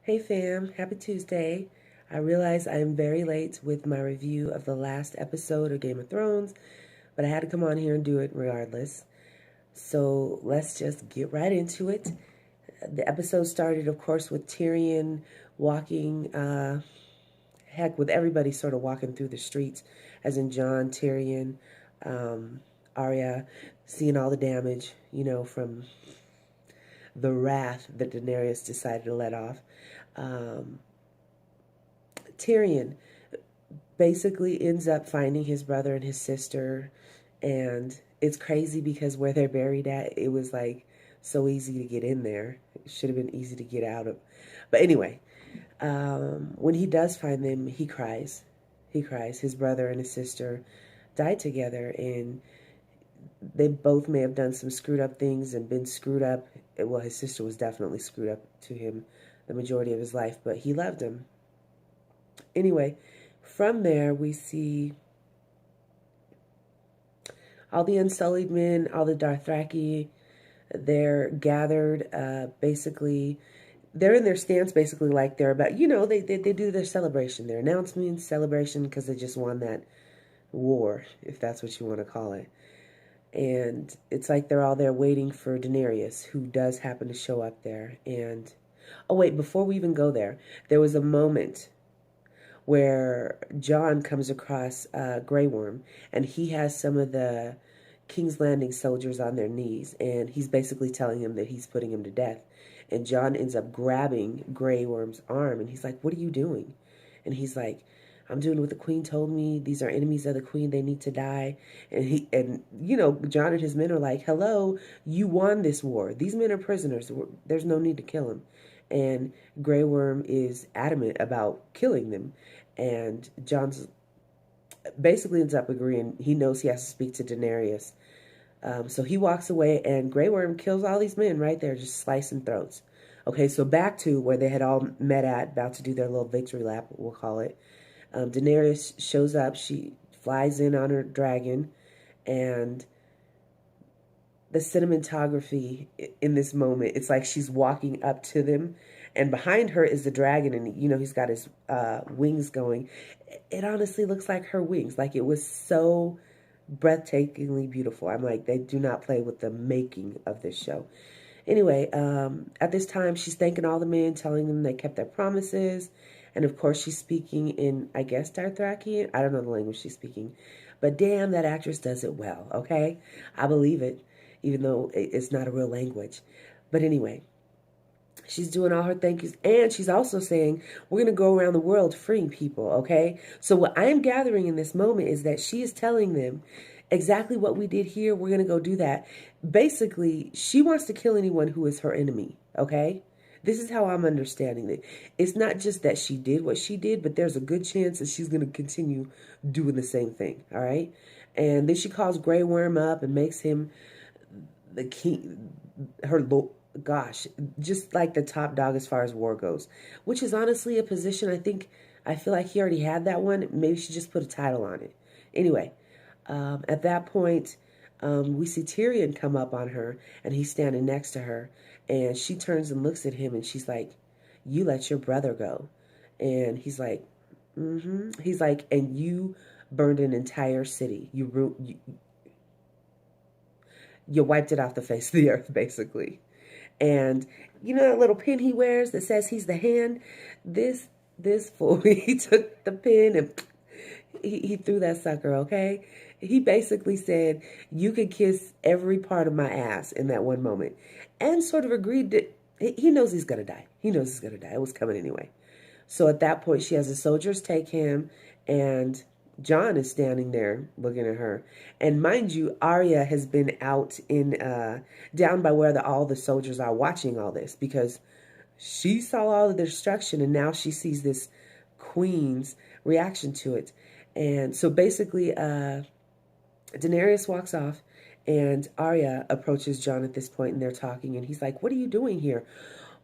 Hey fam, happy Tuesday. I realize I am very late with my review of the last episode of Game of Thrones, but I had to come on here and do it regardless. So let's just get right into it. The episode started, of course, with Tyrion walking, with everybody sort of walking through the streets, as in Jon, Tyrion, um, Arya, seeing all the damage, from the wrath that Daenerys decided to let off. Um, Tyrion basically ends up finding his brother and his sister, and it's crazy because where they're buried at, it was like so easy to get in there. It should have been easy to get out of. But anyway, when he does find them, he cries. He cries. His brother and his sister died together, and they both may have done some screwed up things and been screwed up. Well, his sister was definitely screwed up to him the majority of his life, but he loved him. Anyway, from there, we see all the Unsullied men, all the Dothraki. They're gathered, basically, they're in their stance, basically, like they're about, they do their celebration, their announcement, celebration, because they just won that war, if that's what you want to call it. And it's like they're all there waiting for Daenerys, who does happen to show up there. And, oh, wait, before we even go there was a moment where Jon comes across Grey Worm, and he has some of the King's Landing soldiers on their knees, and he's basically telling him that he's putting him to death. And Jon ends up grabbing Grey Worm's arm, and he's like, "What are you doing?" And he's like, "I'm doing what the Queen told me. These are enemies of the Queen. They need to die." And Jon and his men are like, "Hello, you won this war. These men are prisoners. There's no need to kill them." And Grey Worm is adamant about killing them. And Jon's basically ends up agreeing. He knows he has to speak to Daenerys. So he walks away, and Grey Worm kills all these men right there, just slicing throats. Okay, so back to where they had all met at, about to do their little victory lap, we'll call it. Daenerys shows up. She flies in on her dragon, and the cinematography in this moment, it's like she's walking up to them, and behind her is the dragon, and he's got his wings going. It honestly looks like her wings. Like, it was so breathtakingly beautiful. I'm like, they do not play with the making of this show. Anyway, at this time, she's thanking all the men, telling them they kept their promises. And of course, she's speaking in, I guess, Dothraki. I don't know the language she's speaking. But damn, that actress does it well, okay? I believe it, even though it's not a real language. But anyway, she's doing all her thank yous. And she's also saying, we're going to go around the world freeing people, okay? So what I am gathering in this moment is that she is telling them exactly what we did here. We're going to go do that. Basically, she wants to kill anyone who is her enemy, okay? This is how I'm understanding it. It's not just that she did what she did, but there's a good chance that she's going to continue doing the same thing, all right? And then she calls Grey Worm up and makes him the king, her gosh, just like the top dog as far as war goes, which is honestly a position I feel like he already had that one. Maybe she just put a title on it. Anyway, at that point, we see Tyrion come up on her, and he's standing next to her, and she turns and looks at him, and she's like, "You let your brother go," and he's like, "Mm-hmm." He's like, "And you burned an entire city. You wiped it off the face of the earth, basically." And that little pin he wears that says he's the hand? This fool, he took the pin and he threw that sucker, okay? He basically said, you could kiss every part of my ass in that one moment. And sort of agreed that he knows he's going to die. He knows he's going to die. It was coming anyway. So at that point, she has the soldiers take him, and Jon is standing there looking at her. And mind you, Arya has been out in down by where all the soldiers are watching all this, because she saw all of the destruction, and now she sees this queen's reaction to it. And so basically, Daenerys walks off, and Arya approaches Jon at this point, and they're talking, and he's like, "What are you doing here?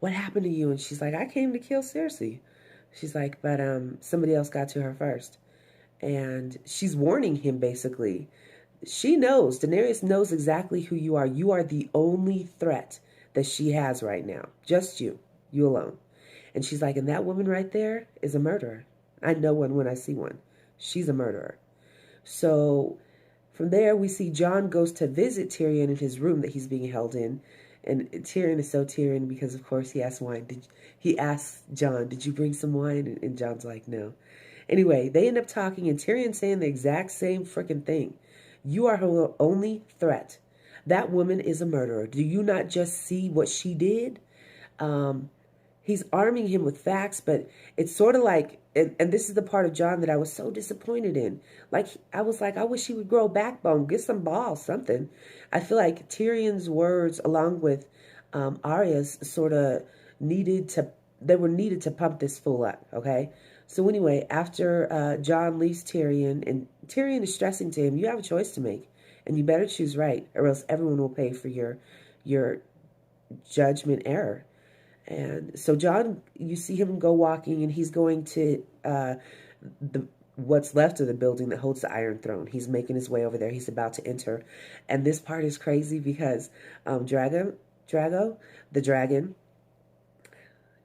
What happened to you?" And she's like, "I came to kill Cersei." She's like, "But somebody else got to her first." And she's warning him, basically. She knows, Daenerys knows exactly who you are. You are the only threat that she has right now. Just you alone. And she's like, and that woman right there is a murderer. I know one when I see one. She's a murderer. So from there, we see Jon goes to visit Tyrion in his room that he's being held in. And Tyrion is so Tyrion because, of course, he asks wine. He asks Jon, did you bring some wine? And Jon's like, no. Anyway, they end up talking, and Tyrion saying the exact same freaking thing. You are her only threat. That woman is a murderer. Do you not just see what she did? He's arming him with facts, but it's sort of like, and this is the part of Jon that I was so disappointed in. Like, I was like, I wish he would grow a backbone, get some balls, something. I feel like Tyrion's words, along with Arya's, sort of they were needed to pump this fool up, okay? So anyway, after Jon leaves Tyrion, and Tyrion is stressing to him, you have a choice to make, and you better choose right, or else everyone will pay for your judgment error. And so Jon, you see him go walking, and he's going to what's left of the building that holds the Iron Throne. He's making his way over there. He's about to enter. And this part is crazy because Drago, the dragon,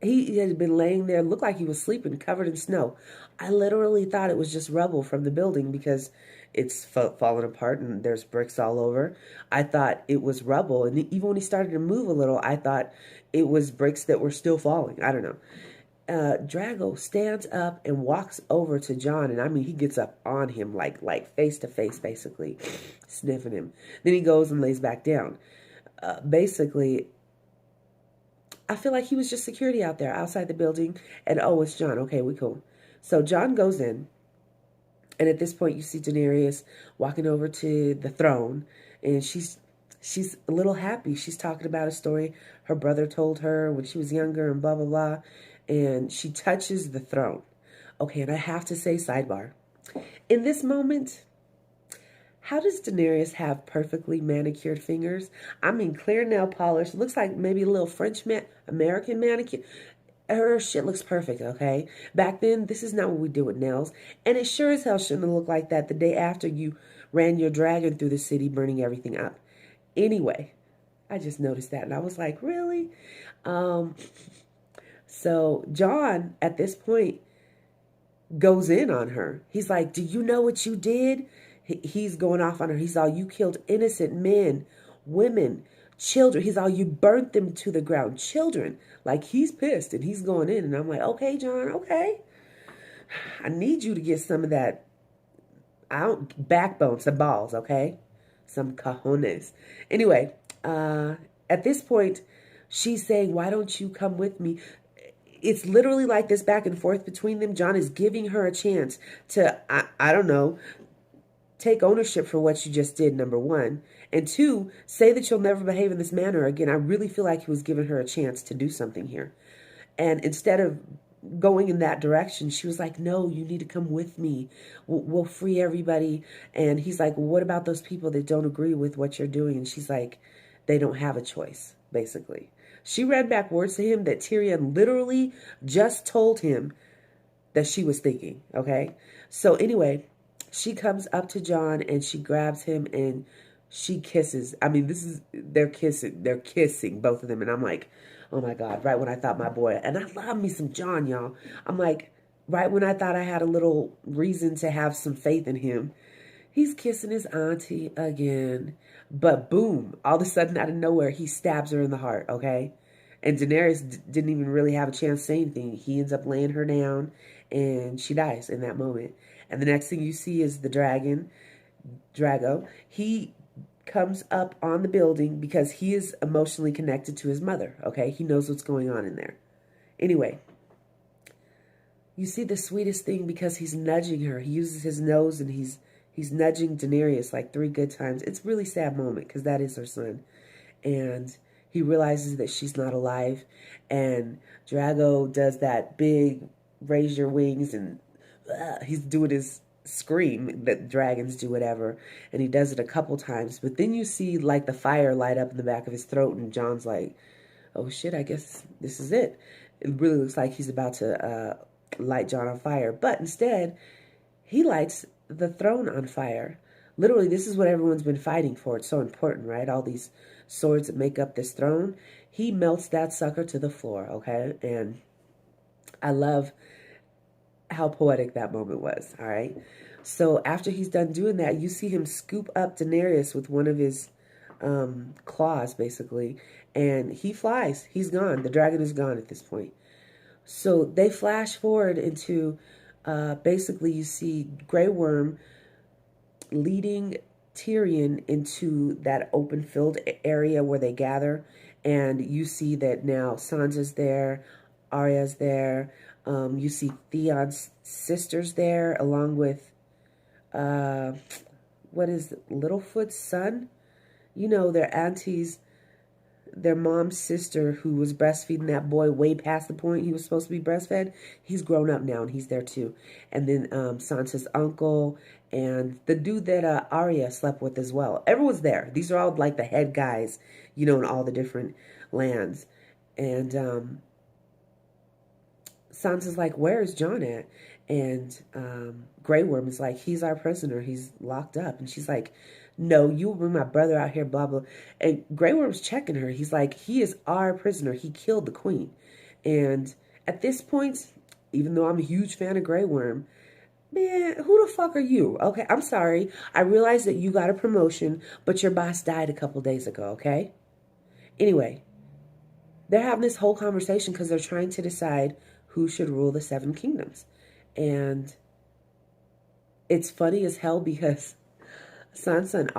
he had been laying there, looked like he was sleeping, covered in snow. I literally thought it was just rubble from the building because it's fallen apart and there's bricks all over. I thought it was rubble. And even when he started to move a little, I thought it was bricks that were still falling. I don't know. Drago stands up and walks over to Jon, and I mean, he gets up on him like face to face, basically, sniffing him. Then he goes and lays back down. Basically, I feel like he was just security out there outside the building, and oh, it's Jon. Okay, we cool. So Jon goes in, and at this point, you see Daenerys walking over to the throne, and she's a little happy. She's talking about a story her brother told her when she was younger, and blah blah blah. And she touches the throne. Okay, and I have to say, sidebar. In this moment, how does Daenerys have perfectly manicured fingers? I mean, clear nail polish. Looks like maybe a little French American manicure. Her shit looks perfect, okay? Back then, this is not what we did with nails. And it sure as hell shouldn't have looked like that the day after you ran your dragon through the city, burning everything up. Anyway, I just noticed that, and I was like, really? So Jon, at this point, goes in on her. He's like, do you know what you did? He's going off on her. He's all, you killed innocent men, women, children. He's all, you burnt them to the ground. Children. Like, he's pissed, and he's going in. And I'm like, okay, Jon, okay. I need you to get some of that backbone, some balls, okay? Some cojones. Anyway, at this point, she's saying, why don't you come with me? It's literally like this back and forth between them. Jon is giving her a chance to, I don't know, take ownership for what you just did, number one. And two, say that you'll never behave in this manner again. I really feel like he was giving her a chance to do something here. And instead of going in that direction, she was like, no, you need to come with me. We'll free everybody. And he's like, well, what about those people that don't agree with what you're doing? And she's like, they don't have a choice, basically. She read back words to him that Tyrion literally just told him that she was thinking, okay? So anyway, she comes up to Jon and she grabs him and she kisses. I mean, they're kissing, both of them. And I'm like, oh my God, right when I thought my boy, and I love me some Jon, y'all. I'm like, right when I thought I had a little reason to have some faith in him, he's kissing his auntie again. But boom, all of a sudden out of nowhere, he stabs her in the heart, okay? And Daenerys didn't even really have a chance to say anything. He ends up laying her down, and she dies in that moment. And the next thing you see is the dragon, Drago. He comes up on the building because he is emotionally connected to his mother, okay? He knows what's going on in there. Anyway, you see the sweetest thing because he's nudging her. He uses his nose and he's nudging Daenerys like 3 good times. It's a really sad moment because that is her son. And he realizes that she's not alive. And Drago does that big raise your wings and he's doing his scream that dragons do, whatever. And he does it a couple times. But then you see like the fire light up in the back of his throat. And Jon's like, oh shit, I guess this is it. It really looks like he's about to light Jon on fire. But instead, he lights the throne on fire. Literally, this is what everyone's been fighting for. It's so important, right? All these swords that make up this throne. He melts that sucker to the floor, okay? And I love how poetic that moment was. All right. So after he's done doing that, you see him scoop up Daenerys with one of his claws, basically, and he flies. He's gone. The dragon is gone at this point. So they flash forward into basically you see Grey Worm leading Tyrion into that open field area where they gather, and you see that now Sansa's there, Arya's there. You see Theon's sisters there, along with what is Littlefoot's son? You know, their auntie's, their mom's sister who was breastfeeding that boy way past the point he was supposed to be breastfed. He's grown up now and he's there too. And then Sansa's uncle and the dude that Arya slept with as well. Everyone's there. These are all like the head guys, you know, in all the different lands. And Sansa's like, where's Jon at? And Grey Worm is like, he's our prisoner. He's locked up. And she's like, no, you bring my brother out here, blah, blah. And Grey Worm's checking her. He's like, he is our prisoner. He killed the queen. And at this point, even though I'm a huge fan of Grey Worm, man, who the fuck are you? Okay, I'm sorry. I realize that you got a promotion, but your boss died a couple days ago, okay? Anyway, they're having this whole conversation because they're trying to decide who should rule the Seven Kingdoms. And it's funny as hell because Sansa and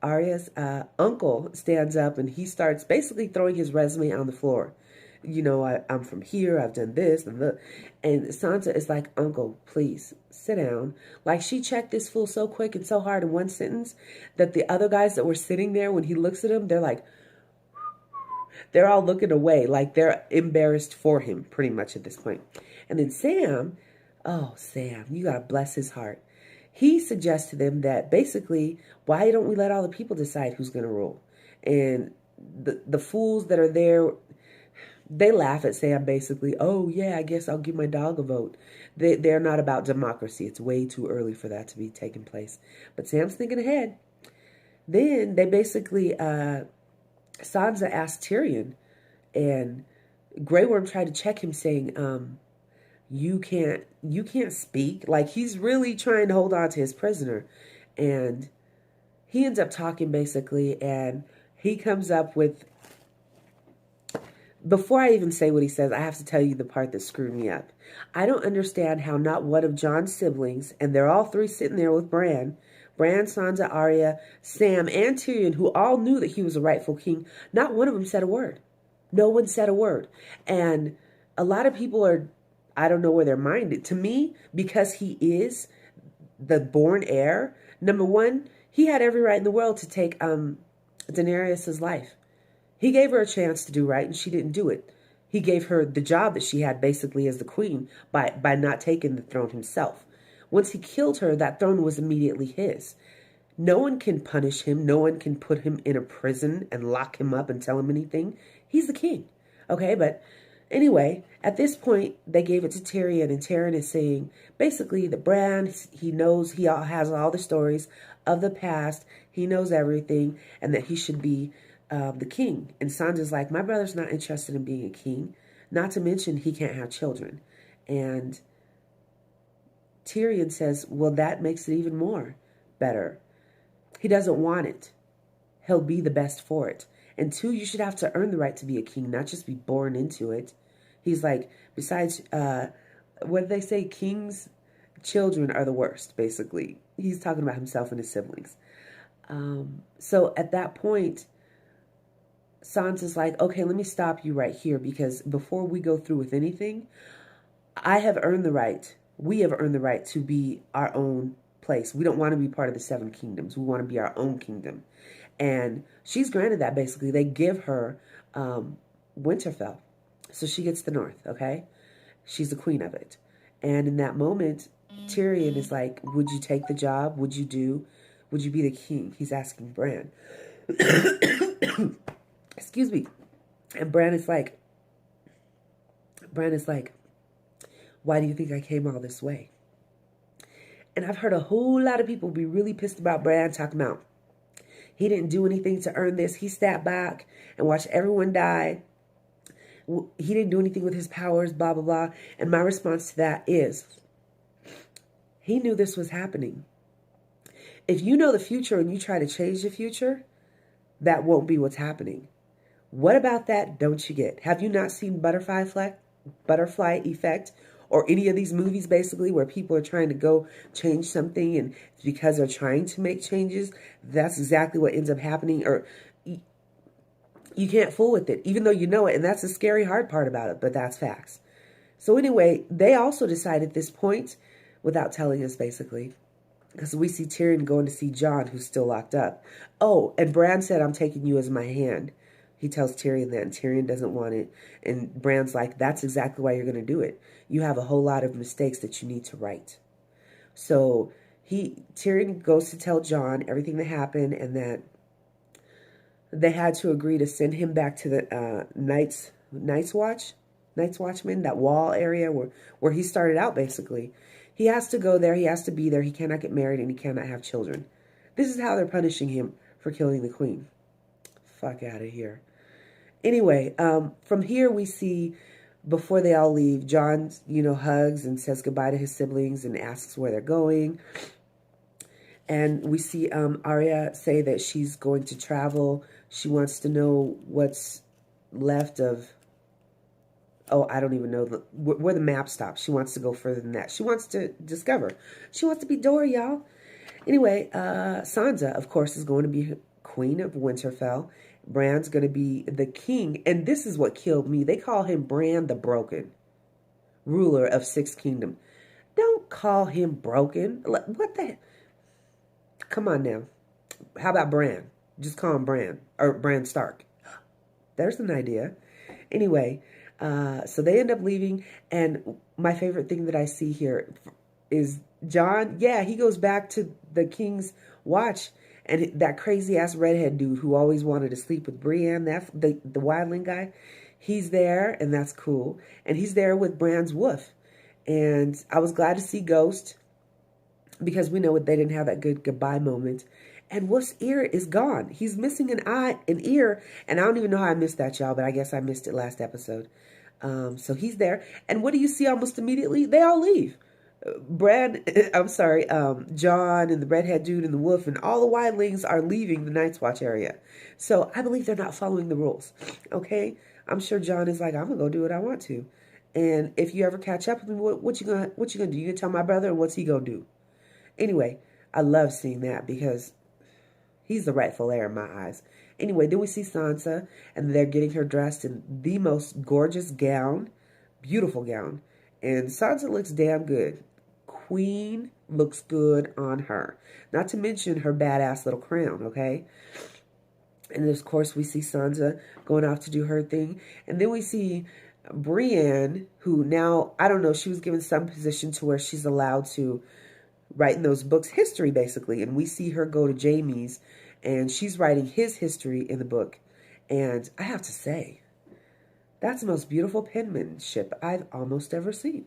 Arya's uncle stands up and he starts basically throwing his resume on the floor. You know, I'm from here, I've done this, and Sansa is like, uncle, please, sit down. Like, she checked this fool so quick and so hard in one sentence that the other guys that were sitting there, when he looks at them, they're like, they're all looking away, like they're embarrassed for him, pretty much at this point. And then Sam, oh, Sam, you gotta bless his heart. He suggests to them that basically, why don't we let all the people decide who's going to rule? And the fools that are there, they laugh at Sam basically, oh yeah, I guess I'll give my dog a vote. They're not about democracy. It's way too early for that to be taking place. But Sam's thinking ahead. Then they basically, Sansa asked Tyrion, and Grey Worm tried to check him saying, you can't speak. Like, he's really trying to hold on to his prisoner. And he ends up talking basically, and he comes up with, before I even say what he says, I have to tell you the part that screwed me up. I don't understand how not one of Jon's siblings, and they're all three sitting there with Bran, Sansa, Arya, Sam, and Tyrion, who all knew that he was a rightful king, not one of them said a word. No one said a word. And a lot of people are, I don't know where they're minded. To me, because he is the born heir, number one, he had every right in the world to take Daenerys' life. He gave her a chance to do right, and she didn't do it. He gave her the job that she had basically as the queen by not taking the throne himself. Once he killed her, that throne was immediately his. No one can punish him. No one can put him in a prison and lock him up and tell him anything. He's the king. Okay, but anyway, at this point, they gave it to Tyrion, and Tyrion is saying basically that Bran, he knows, he has all the stories of the past, he knows everything, and that he should be the king. And Sansa's like, my brother's not interested in being a king, not to mention he can't have children. And Tyrion says, well, that makes it even more better. He doesn't want it. He'll be the best for it. And two, you should have to earn the right to be a king, not just be born into it. He's like, besides, what did they say? Kings' children are the worst, basically. He's talking about himself and his siblings. So at that point, Sansa's like, okay, let me stop you right here, because before we go through with anything, I have earned the right. We have earned the right to be our own place. We don't want to be part of the Seven Kingdoms. We want to be our own kingdom. And she's granted that, basically. They give her Winterfell. So she gets the north, okay? She's the queen of it. And in that moment, Tyrion is like, would you take the job? Would you be the king? He's asking Bran. Excuse me. And Bran is like, why do you think I came all this way? And I've heard a whole lot of people be really pissed about Bran, talking about he didn't do anything to earn this. He stepped back and watched everyone die. He didn't do anything with his powers, blah, blah, blah. And my response to that is, he knew this was happening. If you know the future and you try to change the future, that won't be what's happening. What about that don't you get? Have you not seen Butterfly Effect, or any of these movies basically where people are trying to go change something, and because they're trying to make changes, that's exactly what ends up happening? Or you can't fool with it, even though you know it, and that's the scary hard part about it, but that's facts. So anyway, they also decide at this point, without telling us basically, because we see Tyrion going to see Jon, who's still locked up. Oh, and Bran said, I'm taking you as my hand. He tells Tyrion that, and Tyrion doesn't want it. And Bran's like, that's exactly why you're going to do it. You have a whole lot of mistakes that you need to right. So Tyrion goes to tell Jon everything that happened, and that they had to agree to send him back to the Night's Watchman, that wall area where he started out basically. He has to go there. He has to be there. He cannot get married, and he cannot have children. This is how they're punishing him for killing the queen. Fuck out of here. Anyway, from here we see, before they all leave, Jon, hugs and says goodbye to his siblings and asks where they're going. And we see Arya say that she's going to travel. She wants to know what's left of... Oh, I don't even know where the map stops. She wants to go further than that. She wants to discover. She wants to be Dora, y'all. Anyway, Sansa, of course, is going to be Queen of Winterfell. Bran's going to be the king. And this is what killed me. They call him Bran the Broken, ruler of Six Kingdom. Don't call him broken. What the... Come on now. How about Bran? Just call him Bran. Or Bran Stark. There's an idea. Anyway... so they end up leaving, and my favorite thing that I see here is Jon. Yeah, he goes back to the King's Watch, and that crazy ass redhead dude who always wanted to sleep with Brienne, the wildling guy, he's there, and that's cool. And he's there with Bran's wolf, and I was glad to see Ghost, because we know they didn't have that good goodbye moment. And Wolf's ear is gone. He's missing an ear, and I don't even know how I missed that, y'all, but I guess I missed it last episode. So he's there. And what do you see almost immediately? They all leave. Jon and the redhead dude and the wolf and all the wildlings are leaving the Night's Watch area. So I believe they're not following the rules. Okay? I'm sure Jon is like, I'm going to go do what I want to. And if you ever catch up with me, what you gonna do? You gonna tell my brother, or what's he gonna do? Anyway, I love seeing that because he's the rightful heir in my eyes. Anyway, then we see Sansa, and they're getting her dressed in the most gorgeous gown, beautiful gown. And Sansa looks damn good. Queen looks good on her. Not to mention her badass little crown, okay? And of course, we see Sansa going off to do her thing. And then we see Brienne, who now, I don't know, she was given some position to where she's allowed to write in those books history, basically. And we see her go to Jaime's, and she's writing his history in the book. And I have to say, that's the most beautiful penmanship I've almost ever seen.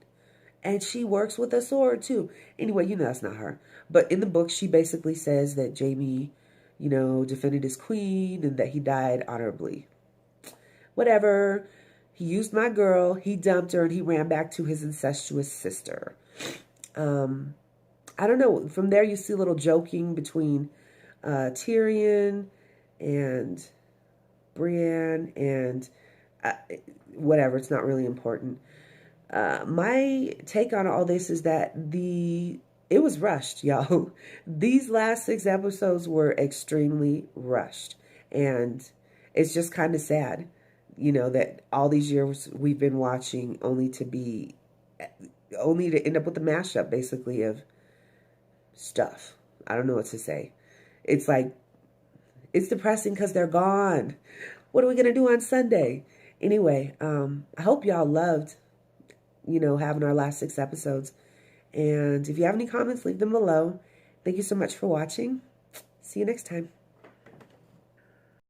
And she works with a sword, too. Anyway, that's not her. But in the book, she basically says that Jaime, defended his queen and that he died honorably. Whatever. He used my girl, he dumped her, and he ran back to his incestuous sister. I don't know. From there, you see a little joking between Tyrion and Brienne and whatever. It's not really important. My take on all this is that it was rushed, y'all. These last 6 episodes were extremely rushed. And it's just kind of sad, that all these years we've been watching only to end up with a mashup, basically, of stuff. I don't know what to say. It's like, it's depressing because they're gone. What are we going to do on Sunday? Anyway, I hope y'all loved, having our last 6 episodes. And if you have any comments, leave them below. Thank you so much for watching. See you next time.